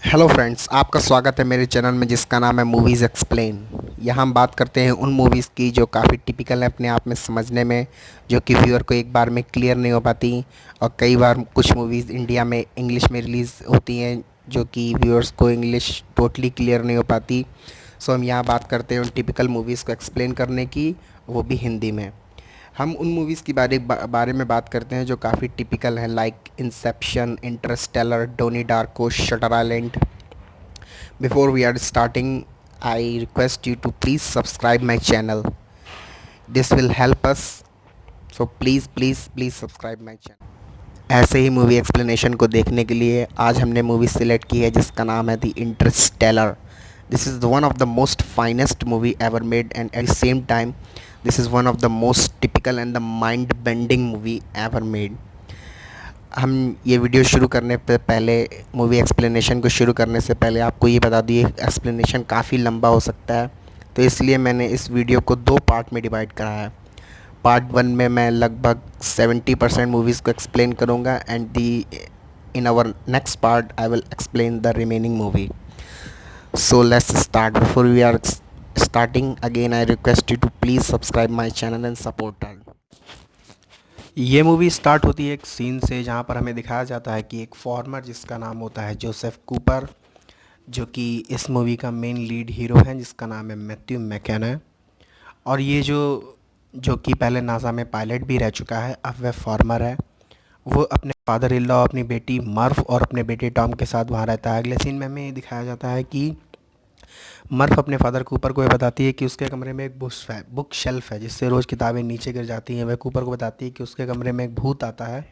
Hello friends, आपका स्वागत है मेरे चैनल में जिसका नाम है मूवीज़ एक्सप्लेन। यहाँ हम बात करते हैं उन मूवीज़ की जो काफ़ी टिपिकल है अपने आप में समझने में, जो कि व्यूअर को एक बार में क्लियर नहीं हो पाती। और कई बार कुछ मूवीज़ इंडिया में इंग्लिश में रिलीज़ होती हैं जो कि व्यूअर्स को इंग्लिश टोटली क्लियर नहीं हो पाती। सो हम यहाँ बात करते हैं उन टिपिकल मूवीज़ को एक्सप्लेन करने की, वो भी हिंदी में। हम उन मूवीज़ के बारे में बात करते हैं जो काफ़ी टिपिकल हैं, like Inception, Interstellar, Donnie Darko, Shutter Island. Before we are starting, I request you to please subscribe my channel. This will help us. So please subscribe my channel. ऐसे ही मूवी एक्सप्लेनेशन को देखने के लिए आज हमने movie select की है जिसका नाम है the Interstellar. This is one of the most finest movie ever made and at the same time this is one of the most typical and the mind bending movie ever made. हम ये video शुरू करने पे पहले, movie explanation को शुरू करने से पहले आपको ये बता दिए एक्सप्लेनेशन काफ़ी लंबा हो सकता है, तो इसलिए मैंने इस वीडियो को दो पार्ट में डिवाइड करा है। पार्ट वन में मैं लगभग 70% मूवीज़ को एक्सप्लेन करूँगा and the in our next part I will explain the remaining movie. So let's start. Before we are starting again I request you to please subscribe my channel and support us. ये movie start होती है एक scene से जहाँ पर हमें दिखाया जाता है कि एक फॉर्मर जिसका नाम होता है जोसेफ कूपर, जो कि इस मूवी का मेन लीड हीरो है, जिसका नाम है मैथ्यू मैककॉनॉय। और ये जो जो कि पहले नासा में पायलट भी रह चुका है, अब वह फार्मर है। वो अपने फादर इन लॉ, अपनी बेटी मर्फ और अपने बेटे टॉम के साथ वहाँ रहता है। अगले सीन में हमें दिखाया जाता है कि मर्फ अपने फादर कूपर को ये बताती है कि उसके कमरे में एक बुक शेल्फ है जिससे रोज़ किताबें नीचे गिर जाती हैं। वह कूपर को बताती है कि उसके कमरे में एक भूत आता है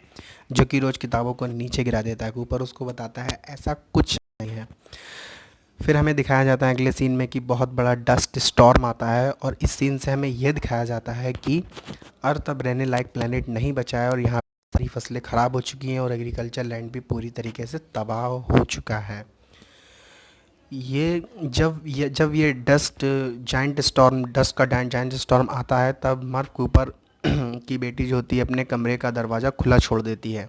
जो कि रोज़ किताबों को नीचे गिरा देता है। कूपर उसको बताता है ऐसा कुछ नहीं है। फिर हमें दिखाया जाता है अगले सीन में कि बहुत बड़ा डस्ट स्टॉर्म आता है, और इस सीन से हमें यह दिखाया जाता है कि अर्थ अब रहने लायक प्लेनेट नहीं बचा है और यहाँ सारी फसलें ख़राब हो चुकी हैं और एग्रीकल्चर लैंड भी पूरी तरीके से तबाह हो चुका है। जब ये डस्ट का जाइंट स्टॉर्म आता है, तब मर्फ कूपर की बेटी जो होती है अपने कमरे का दरवाज़ा खुला छोड़ देती है,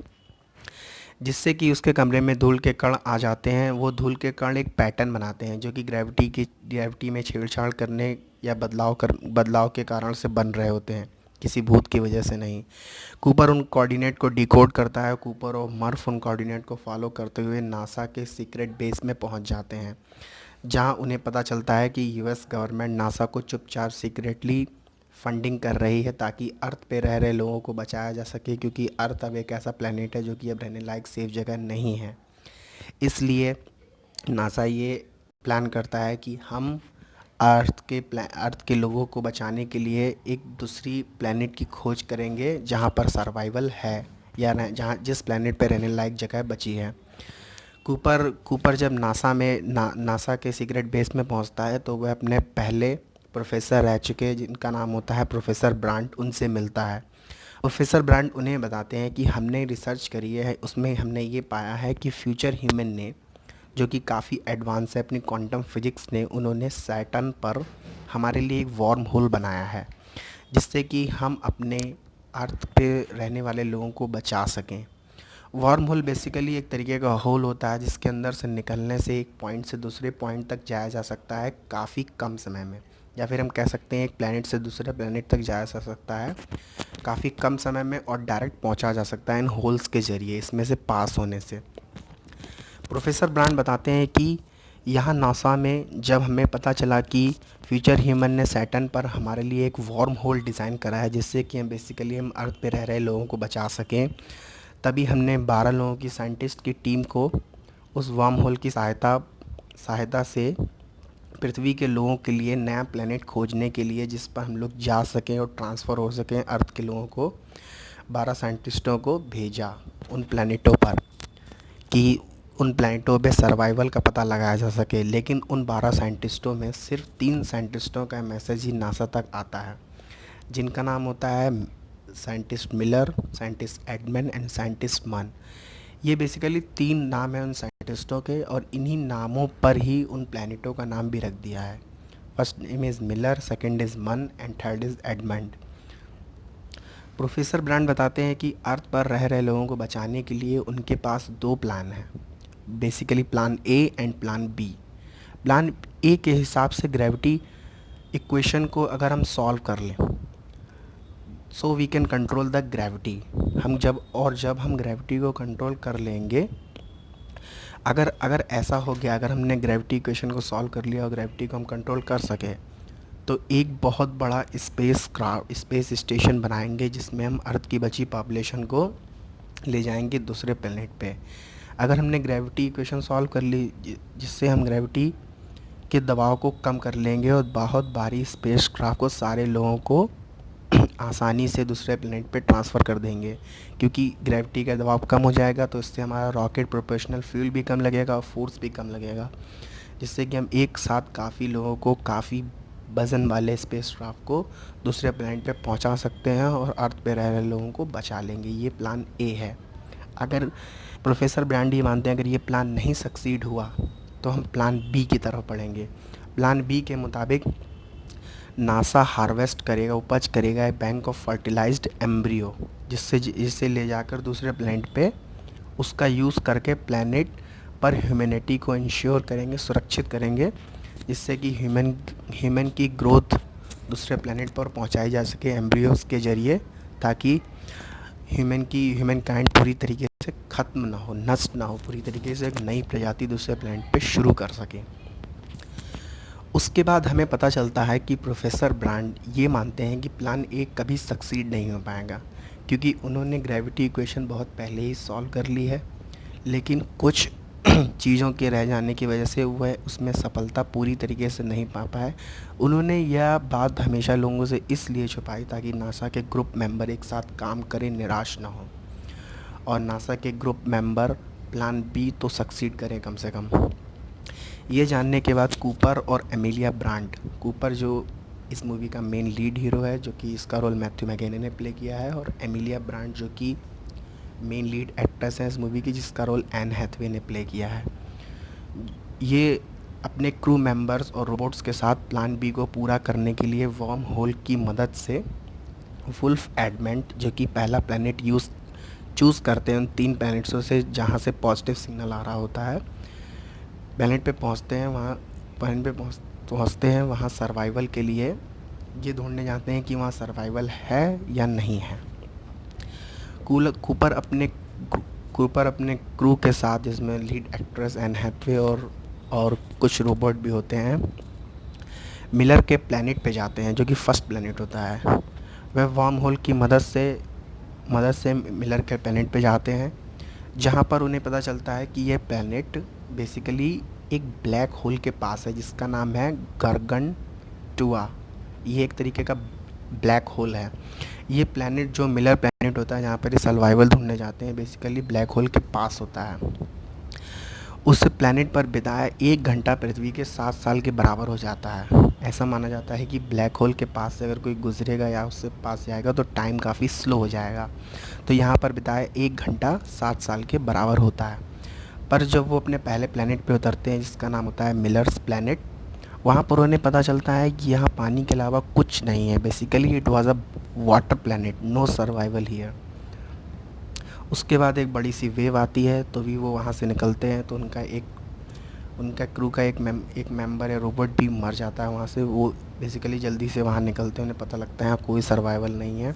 जिससे कि उसके कमरे में धूल के कण आ जाते हैं। वो धूल के कण एक पैटर्न बनाते हैं जो कि ग्रेविटी में छेड़छाड़ करने या बदलाव के कारण से बन रहे होते हैं, किसी भूत की वजह से नहीं। कूपर उन कोऑर्डिनेट को डिकोड करता है। कूपर और मर्फ उन कोऑर्डिनेट को फॉलो करते हुए नासा के सीक्रेट बेस में पहुंच जाते हैं, जहां उन्हें पता चलता है कि यूएस गवर्नमेंट नासा को चुपचाप सीक्रेटली फंडिंग कर रही है ताकि अर्थ पे रह रहे लोगों को बचाया जा सके, क्योंकि अर्थ अब एक ऐसा प्लेनेट है जो कि अब रहने लायक सेफ जगह नहीं है। इसलिए नासा ये प्लान करता है कि हम अर्थ के लोगों को बचाने के लिए एक दूसरी प्लेनेट की खोज करेंगे जहाँ पर सर्वाइवल है, या जहाँ जिस प्लेनेट पे रहने लायक जगह बची है। कूपर जब नासा के सीक्रेट बेस में पहुंचता है तो वह अपने पहले प्रोफेसर रह चुके जिनका नाम होता है प्रोफेसर ब्रांट, उनसे मिलता है। प्रोफेसर ब्रांट उन्हें बताते हैं कि हमने रिसर्च करी है, उसमें हमने ये पाया है कि फ्यूचर ह्यूमन ने, जो कि काफ़ी एडवांस है अपनी क्वांटम फिजिक्स ने, उन्होंने सैटर्न पर हमारे लिए एक वार्म होल बनाया है जिससे कि हम अपने अर्थ पे रहने वाले लोगों को बचा सकें। वार्म होल बेसिकली एक तरीके का होल होता है जिसके अंदर से निकलने से एक पॉइंट से दूसरे पॉइंट तक जाया जा सकता है काफ़ी कम समय में, या फिर हम कह सकते हैं एक प्लेनेट से दूसरे प्लेनेट तक जाया जा सकता है काफ़ी कम समय में, और डायरेक्ट पहुंचा जा सकता है इन होल्स के ज़रिए, इसमें से पास होने से। प्रोफेसर ब्रांड बताते हैं कि यहाँ नासा में जब हमें पता चला कि फ्यूचर ह्यूमन ने सैटर्न पर हमारे लिए एक वार्म होल डिज़ाइन करा है जिससे कि हम अर्थ पे रह रहे लोगों को बचा सकें, तभी हमने 12 लोगों की साइंटिस्ट की टीम को उस वार्म होल की सहायता से पृथ्वी के लोगों के लिए नया प्लेनेट खोजने के लिए, जिस पर हम लोग जा सकें और ट्रांसफ़र हो सकें अर्थ के लोगों को, 12 साइंटिस्टों को भेजा उन प्लैनेटों पर कि उन प्लैनेटों पे सर्वाइवल का पता लगाया जा सके। लेकिन उन 12 साइंटिस्टों में सिर्फ 3 साइंटिस्टों का मैसेज ही नासा तक आता है, जिनका नाम होता है scientist Miller, scientist Edmund and scientist मन। ये बेसिकली 3 नाम हैं उन साइंटिस्टों के, और इन्हीं नामों पर ही उन प्लैनेटों का नाम भी रख दिया है। First name is Miller, second is Mann and third is Edmund. Professor Brand बताते हैं कि अर्थ पर रह रहे लोगों को बचाने के लिए उनके पास 2 प्लान हैं। Basically plan A and plan B. Plan A के हिसाब से ग्रेविटी इक्वेशन को अगर हम सॉल्व कर लें, so we can control the gravity. जब हम ग्रेविटी को कंट्रोल कर लेंगे, अगर अगर ऐसा हो गया, अगर हमने ग्रेविटी इक्वेशन को सॉल्व कर लिया और ग्रेविटी को हम कंट्रोल कर सके, तो एक बहुत बड़ा स्पेस स्टेशन बनाएंगे जिसमें हम अर्थ की बची पॉपुलेशन को ले जाएंगे दूसरे प्लेनेट पे। अगर हमने ग्रेविटी इक्वेशन सॉल्व कर ली, जिससे हम ग्रेविटी के दबाव को कम कर लेंगे और बहुत भारी स्पेस क्राफ्ट को, सारे लोगों को आसानी से दूसरे प्लेनेट पे ट्रांसफ़र कर देंगे, क्योंकि ग्रेविटी का दबाव कम हो जाएगा। तो इससे हमारा रॉकेट प्रोपोर्शनल फ्यूल भी कम लगेगा और फोर्स भी कम लगेगा, जिससे कि हम एक साथ काफ़ी लोगों को, काफ़ी वज़न वाले स्पेस क्राफ्ट को दूसरे प्लेनेट पे पहुंचा सकते हैं और अर्थ पे रह रहे लोगों को बचा लेंगे। ये प्लान ए है। अगर प्रोफेसर ब्रांडी मानते हैं अगर ये प्लान नहीं सक्सीड हुआ तो हम प्लान बी की तरफ बढ़ेंगे। प्लान बी के मुताबिक नासा हार्वेस्ट करेगा, उपज करेगा एक बैंक ऑफ फर्टिलाइज्ड एम्ब्रियो, जिससे ले जाकर दूसरे प्लेनेट पे उसका यूज़ करके प्लेनेट पर ह्यूमैनिटी को इंश्योर करेंगे, सुरक्षित करेंगे, जिससे कि ह्यूमन की ग्रोथ दूसरे प्लेनेट पर पहुंचाई जा सके एम्ब्रियोज के ज़रिए, ताकि ह्यूमन काइंड पूरी तरीके से ख़त्म ना हो, नष्ट ना हो, पूरी तरीके से एक नई प्रजाति दूसरे प्लेनेट पे शुरू कर सके। उसके बाद हमें पता चलता है कि प्रोफेसर ब्रांड ये मानते हैं कि प्लान ए कभी सक्सीड नहीं हो पाएगा, क्योंकि उन्होंने ग्रेविटी इक्वेशन बहुत पहले ही सॉल्व कर ली है, लेकिन कुछ चीज़ों के रह जाने की वजह से वह उसमें सफलता पूरी तरीके से नहीं पा पाए। उन्होंने यह बात हमेशा लोगों से इसलिए छुपाई ताकि नासा के ग्रुप मेंबर एक साथ काम करें, निराश ना हो, और नासा के ग्रुप मेंबर प्लान बी तो सक्सीड करें कम से कम। ये जानने के बाद कूपर और एमिलिया ब्रांड, कूपर जो इस मूवी का मेन लीड हीरो है, जो कि इसका रोल मैथ्यू मैककॉनॉही ने प्ले किया है, और एमिलिया ब्रांड जो कि मेन लीड एक्ट्रेस है इस मूवी की, जिसका रोल एन हैथवे ने प्ले किया है। ये अपने क्रू मेंबर्स और रोबोट्स के साथ प्लान बी को पूरा करने के लिए वर्म होल की मदद से वुल्फ एडमेंट, जो कि पहला प्लैनेट चूज़ करते हैं उन 3 प्लैनेट्सों से जहाँ से पॉजिटिव सिग्नल आ रहा होता है, प्लैनेट पे पहुँचते हैं। वहाँ सर्वाइवल के लिए ये ढूंढने जाते हैं कि वहाँ सर्वाइवल है या नहीं है। कूपर अपने क्रू के साथ, जिसमें लीड एक्ट्रेस एन हैथवे और कुछ रोबोट भी होते हैं, मिलर के प्लैनेट पे जाते हैं, जो कि फर्स्ट प्लैनेट होता है। वह वर्म होल की मदद से मिलर के प्लैनेट पे जाते हैं, जहाँ पर उन्हें पता चलता है कि यह प्लैनेट बेसिकली एक ब्लैक होल के पास है, जिसका नाम है गारगंटुआ। ये एक तरीके का ब्लैक होल है। ये प्लैनेट जो मिलर प्लैनेट होता है, जहाँ पर ये सर्वाइवल ढूंढने जाते हैं, बेसिकली ब्लैक होल के पास होता है। उस प्लैनेट पर बिताया 1 घंटा पृथ्वी के 7 साल के बराबर हो जाता है। ऐसा माना जाता है कि ब्लैक होल के पास से अगर कोई गुजरेगा या उससे पास जाएगा तो टाइम काफ़ी स्लो हो जाएगा। तो यहाँ पर बिताया 1 घंटा 7 साल के बराबर होता है। पर जब वो अपने पहले प्लैनेट पे उतरते हैं, जिसका नाम होता है मिलर्स प्लैनेट, वहाँ पर उन्हें पता चलता है कि यहाँ पानी के अलावा कुछ नहीं है। Basically it was a water planet, no survival here. उसके बाद एक बड़ी सी वेव आती है, तो भी वो वहाँ से निकलते हैं, तो उनका क्रू का एक मेंबर है रोबोट भी मर जाता है वहाँ से। वो बेसिकली जल्दी से वहाँ निकलते हैं, उन्हें पता लगता है कोई सर्वाइवल नहीं है।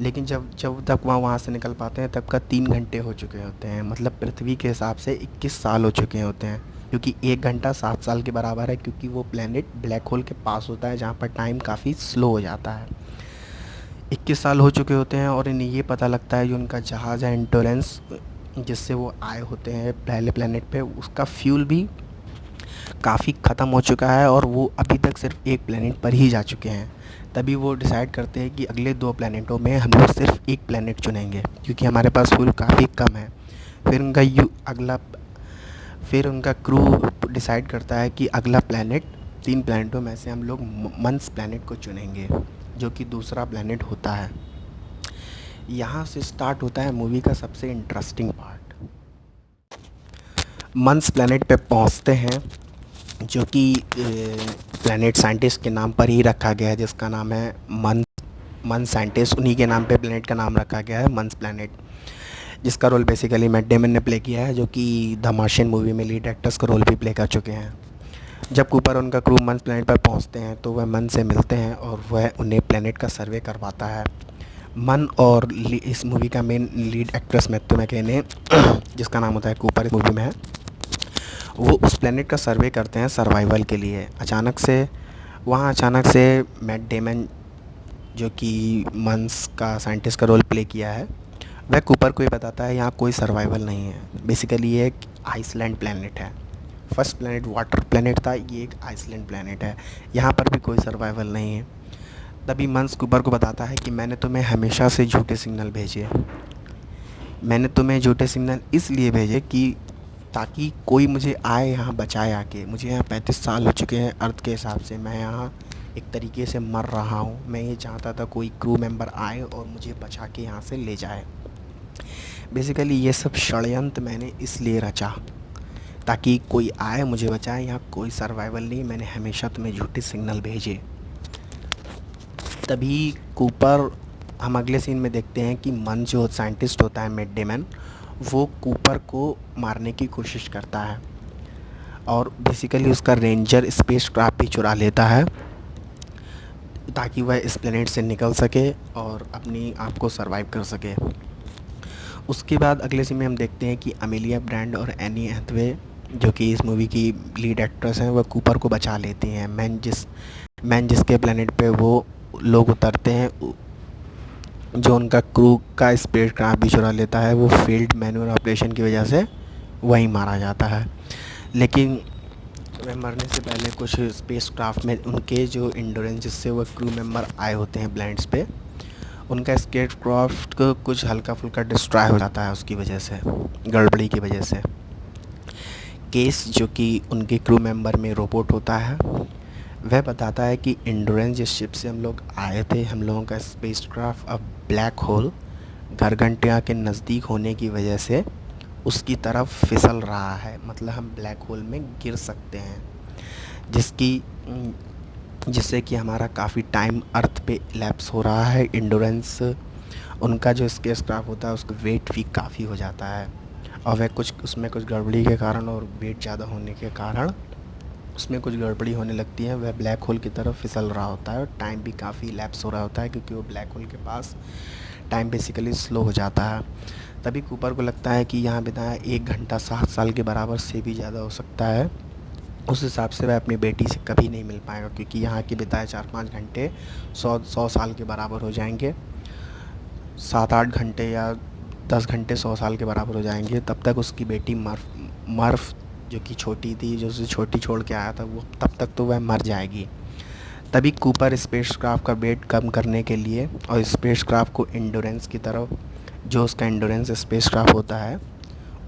लेकिन जब तक वहाँ से निकल पाते हैं तब का 3 घंटे हो चुके होते हैं, मतलब पृथ्वी के हिसाब से 21 साल हो चुके होते हैं, क्योंकि 1 घंटा 7 साल के बराबर है, क्योंकि वो प्लैनेट ब्लैक होल के पास होता है, जहाँ पर टाइम काफ़ी स्लो हो जाता है। 21 साल हो चुके होते हैं और इन्हें ये पता लगता है कि उनका जहाज़ है एंटोरेंस, जिससे वो आए होते हैं पहले प्लैनेट पे, उसका फ्यूल भी काफ़ी ख़त्म हो चुका है और वो अभी तक सिर्फ एक प्लैनेट पर ही जा चुके हैं। तभी वो डिसाइड करते हैं कि अगले 2 प्लैनेटों में हम लोग सिर्फ एक प्लैनेट चुनेंगे, क्योंकि हमारे पास फ्यूल काफ़ी कम है। फिर उनका क्रू डिसाइड करता है कि अगला प्लैनेट, 3 प्लैनेटों में से हम लोग मंस प्लैनेट को चुनेंगे, जो कि दूसरा प्लैनेट होता है। यहाँ से स्टार्ट होता है मूवी का सबसे इंटरेस्टिंग पार्ट। मंस प्लैनेट पे पहुँचते हैं, जो कि प्लैनेट साइंटिस्ट के नाम पर ही रखा गया है, जिसका नाम है मंस साइंटिस्ट, उन्हीं के नाम पे प्लैनेट का नाम रखा गया है मंस प्लैनेट। जिसका रोल बेसिकली मैट डेमन ने प्ले किया है, जो कि द मार्शियन मूवी में लीड एक्टर्स का रोल भी प्ले कर चुके हैं। जब कूपर और उनका क्रू मंस प्लेनेट पर पहुंचते हैं तो वह मन से मिलते हैं और वह उन्हें प्लेनेट का सर्वे करवाता है। मन और इस मूवी का मेन लीड एक्ट्रेस मैथ्यू मैककॉनॉही जिसका नाम होता है कूपर इस मूवी में है, वो उस प्लेनेट का सर्वे करते हैं सर्वाइवल के लिए। अचानक से मैट डेमन, जो कि मंस का साइंटिस्ट का रोल प्ले किया है, वह कूपर को ये बताता है यहाँ कोई सर्वाइवल नहीं है। बेसिकली ये एक आइसलैंड प्लेनेट है। फर्स्ट प्लेनेट वाटर प्लेनेट था, ये एक आइसलैंड प्लेनेट है, यहाँ पर भी कोई सर्वाइवल नहीं है। तभी मंस कूपर को बताता है कि मैंने तुम्हें हमेशा से झूठे सिग्नल भेजे। मैंने तुम्हें झूठे सिग्नल इसलिए भेजे कि ताकि कोई मुझे आए यहाँ बचाए आके। मुझे यहाँ 35 साल हो चुके हैं अर्थ के हिसाब से, मैं यहाँ एक तरीके से मर रहा हूँ। मैं ये चाहता था कोई क्रू मेंबर आए और मुझे बचा के यहाँ से ले जाए। बेसिकली ये सब षड्यंत्र मैंने इसलिए रचा ताकि कोई आए मुझे बचाए, यहाँ कोई सर्वाइवल नहीं, मैंने हमेशा तुम्हें झूठे सिग्नल भेजे। तभी कूपर, हम अगले सीन में देखते हैं कि मन जो साइंटिस्ट होता है मैट डेमन, वो कूपर को मारने की कोशिश करता है और बेसिकली उसका रेंजर स्पेस क्राफ्ट भी चुरा लेता है ताकि वह इस प्लेनेट से निकल सके और अपनी आप को सर्वाइव कर सके। उसके बाद अगले सीन में हम देखते हैं कि अमेलिया ब्रांड और एनी हैथवे, जो कि इस मूवी की लीड एक्ट्रेस हैं, वह कूपर को बचा लेती हैं। मैन जिसके प्लेनेट पे वो लोग उतरते हैं, जो उनका क्रू का स्पेस क्राफ्ट भी चुरा लेता है, वो फील्ड मैनुअल ऑपरेशन की वजह से वहीं मारा जाता है। लेकिन वह मरने से पहले कुछ स्पेस क्राफ्ट में उनके जो इंडोरेंस जिससे वह क्रू मेंबर आए होते हैं प्लैनेट्स पे, उनका स्पेस क्राफ्ट को कुछ हल्का फुल्का डिस्ट्रॉय हो जाता है उसकी वजह से, गड़बड़ी की वजह से। केस, जो कि उनके क्रू मेंबर में रोबोट होता है, वह बताता है कि इंडोरेंस जिस शिप से हम लोग आए थे, हम लोगों का स्पेस क्राफ्ट अब ब्लैक होल घरघंटिया के नज़दीक होने की वजह से उसकी तरफ फिसल रहा है। मतलब हम ब्लैक होल में गिर सकते हैं, जिससे कि हमारा काफ़ी टाइम अर्थ पे लैप्स हो रहा है। इंडोरेंस, उनका जो स्पेस क्राफ्ट होता है उसका वेट भी काफ़ी हो जाता है और वह उसमें कुछ गड़बड़ी के कारण और वेट ज़्यादा होने के कारण उसमें कुछ गड़बड़ी होने लगती है। वह ब्लैक होल की तरफ फिसल रहा होता है और टाइम भी काफ़ी लैप्स हो रहा होता है, क्योंकि वो ब्लैक होल के पास टाइम बेसिकली स्लो हो जाता है। तभी कूपर को लगता है कि यहाँ बिताया 1 घंटा 7 साल के बराबर से भी ज़्यादा हो सकता है। उस हिसाब से वह अपनी बेटी से कभी नहीं मिल पाएगा, क्योंकि यहाँ के बिताए 4-5 घंटे 100 साल के बराबर हो जाएंगे। 7-8 घंटे या 10 घंटे 100 साल के बराबर हो जाएंगे। तब तक उसकी बेटी मर्फ जो कि छोटी थी, जो उसे छोटी छोड़ के आया था, वो तब तक तो वह मर जाएगी। तभी कूपर स्पेसक्राफ्ट का वेट कम करने के लिए और स्पेसक्राफ्ट को इंडोरेंस की तरफ, जो उसका इंडोरेंस स्पेसक्राफ्ट होता है,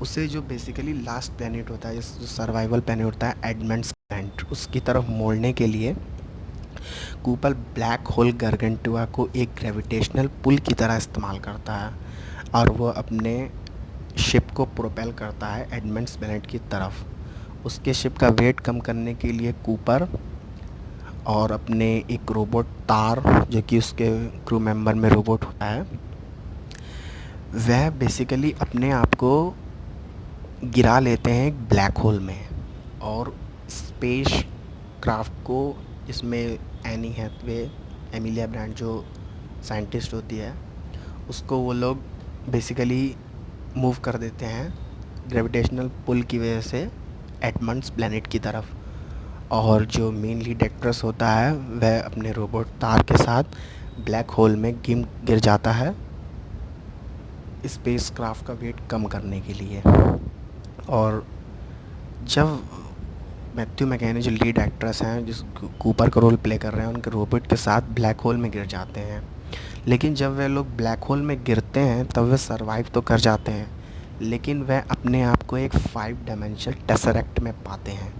उसे जो बेसिकली लास्ट प्लैनेट होता है, जो सर्वाइवल प्लैनेट होता है एडमंड्स प्लैनेट, उसकी तरफ मोड़ने के लिए कूपर ब्लैक होल गारगेंटुआ को एक ग्रेविटेशनल पुल की तरह इस्तेमाल करता है और वह अपने शिप को प्रोपेल करता है एडमंड्स प्लैनेट की तरफ। उसके शिप का वेट कम करने के लिए कूपर और अपने एक रोबोट तार, जो कि उसके क्रू मेंबर में रोबोट होता है, वह बेसिकली अपने आप को गिरा लेते हैं एक ब्लैक होल में। और स्पेस क्राफ्ट को, जिसमें एनी हैथवे, एमिलिया ब्रांड जो साइंटिस्ट होती है, उसको वो लोग बेसिकली मूव कर देते हैं ग्रेविटेशनल पुल की वजह से एडमंड्स प्लैनेट की तरफ। और जो मेन लीड एक्ट्रेस होता है, वह अपने रोबोट तार के साथ ब्लैक होल में गिर जाता है स्पेस क्राफ्ट का वेट कम करने के लिए। और जब मैथ्यू मैककॉनॉही जो लीड एक्ट्रेस हैं, जिस कूपर का रोल प्ले कर रहे हैं, उनके रोबोट के साथ ब्लैक होल में गिर जाते हैं। लेकिन जब वह लोग ब्लैक होल में गिरते हैं तब वे सर्वाइव तो कर जाते हैं, लेकिन वह अपने आप को एक 5 डायमेंशनल टेसरेक्ट में पाते हैं,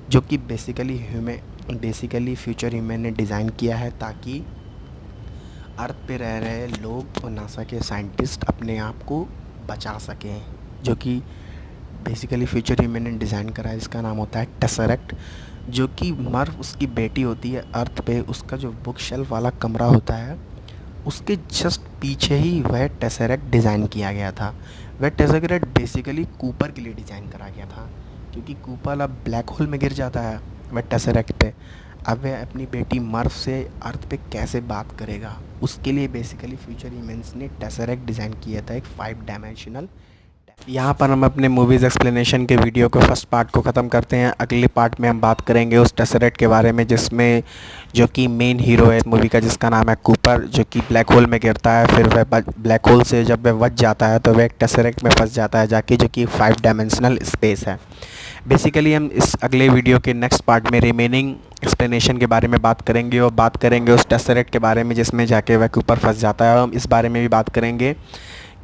जो कि बेसिकली फ्यूचर ह्यूमन ने डिज़ाइन किया है ताकि अर्थ पे रह रहे लोग और नासा के साइंटिस्ट अपने आप को बचा सकें। जो कि बेसिकली फ्यूचर ह्यूमन ने डिज़ाइन करा है, इसका नाम होता है टेसरेक्ट। जो कि मर्फ उसकी बेटी होती है अर्थ पे, उसका जो बुक शेल्फ वाला कमरा होता है, उसके जस्ट पीछे ही वह टेसरेक्ट डिज़ाइन किया गया था। वह टेसरेक्ट बेसिकली कूपर के लिए डिज़ाइन करा गया था, क्योंकि कूपर अब ब्लैक होल में गिर जाता है वह टेसरेक्ट पे। अब वह अपनी बेटी मर्फ से अर्थ पे कैसे बात करेगा, उसके लिए बेसिकली फ्यूचर इमेंस ने टेसरेक्ट डिज़ाइन किया था, एक 5 डायमेंशनल। यहाँ पर हम अपने मूवीज़ एक्सप्लेनेशन के वीडियो को फर्स्ट पार्ट को ख़त्म करते हैं। अगले पार्ट में हम बात करेंगे उस टेसरेक्ट के बारे में जिसमें जो कि मेन हीरो है इस मूवी का, जिसका नाम है कूपर, जो कि ब्लैक होल में गिरता है। फिर वह ब्लैक होल से जब वह बच जाता है तो वह एक टेसरेक्ट में फंस जाता है जाके, जो कि 5 डायमेंशनल स्पेस है। बेसिकली हम इस अगले वीडियो के नेक्स्ट पार्ट में रिमेनिंग एक्सप्लेनेशन के बारे में बात करेंगे और बात करेंगे उस टेसरेक्ट के बारे में जिसमें जाके वह कूपर फंस जाता है। और हम इस बारे में भी बात करेंगे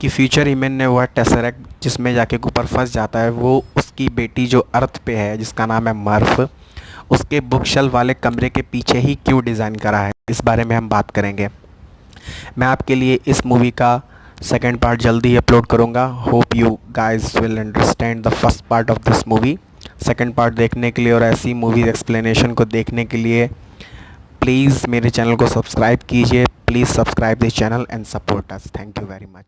कि फ्यूचर ईमेन ने वह टेसरेक्ट जिसमें जाके कूपर फंस जाता है वो उसकी बेटी जो अर्थ पे है जिसका नाम है मर्फ, उसके बुक शेल्फ वाले कमरे के पीछे ही क्यों डिज़ाइन करा है, इस बारे में हम बात करेंगे। मैं आपके लिए इस मूवी का सेकेंड पार्ट जल्दी ही अपलोड करूँगा। Hope you guys will understand the first part of this movie. Second part देखने के लिए और ऐसी मूवी एक्सप्लेनेशन को देखने के लिए प्लीज़ मेरे चैनल को सब्सक्राइब कीजिए। Please subscribe this channel and support us. Thank you very much.